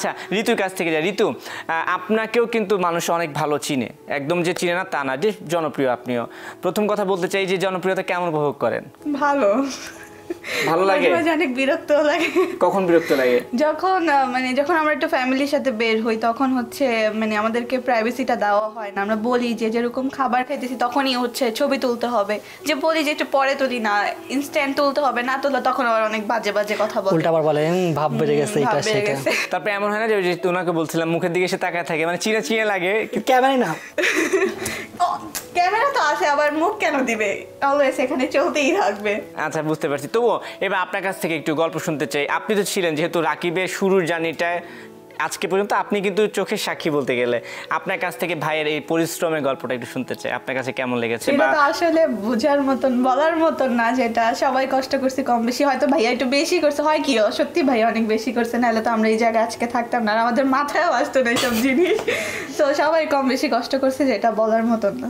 আচ্ছা ঋতুর কাছ থেকে যাই। ঋতু, আপনাকেও কিন্তু মানুষ অনেক ভালো চিনে, একদম যে চিনে না তা না, যে জনপ্রিয় আপনিও। প্রথম কথা বলতে চাই যে জনপ্রিয়তা কেমন উপভোগ করেন? ভালো ভালো লাগে? অনেক বিরক্ত লাগে। কখন বিরক্ত লাগে? যখন যখন আমরা একটু ফ্যামিলির সাথে বের হই তখন হচ্ছে আমাদেরকে প্রাইভেসিটা দেওয়া হয় না। আমরা বলি যে যেরকম খাবার খাইতেছি তখনই হচ্ছে ছবি তুলতে হবে, যে বলি যে একটু পরে তুলি না, ইনস্ট্যান্ট তুলতে হবে, না তুললে তখন আবার অনেক বাজে বাজে কথা বলে, উল্টা আবার বলে ভাব বেড়ে গেছে এটা সেটা। তারপরে এমন হয় না যে ওনাকে বলছিলাম মুখের দিকে এসে তাকায় থাকে, মানে চিনে চিনে লাগে? ক্যামেরাই না, ক্যামেরা তো আছে, আবার মুখ কেন দিবে, অলওয়েজ এখানে চলতেই থাকবে। আচ্ছা বুঝতে পারছি। তবুও এবার আপনার কাছ থেকে একটু গল্প শুনতে চাই। আপনি তো ছিলেন, যেহেতু রাকিবের শুরুর জার্নিটায় আজকে পর্যন্ত আপনি কিন্তু চোখের সাক্ষী বলতে গেলে, আপনার কাছ থেকে ভাইয়ের এই পরিশ্রমের গল্পটা একটু শুনতে চাই। আপনার কাছে কেমন লেগেছে? এটা তো আসলে বোঝার মতন, বলার মতন না, যেটা সবাই কষ্ট করছে কম বেশি, হয়তো ভাইয়া একটু বেশি করছে, হয় কি সত্যি ভাইয়া অনেক বেশি করছে, নাহলে তো আমরা এই জায়গায় আজকে থাকতাম না, আর আমাদের মাথায়ও আসতো না এইসব জিনিস। তো সবাই কম বেশি কষ্ট করছে, যেটা বলার মতন না।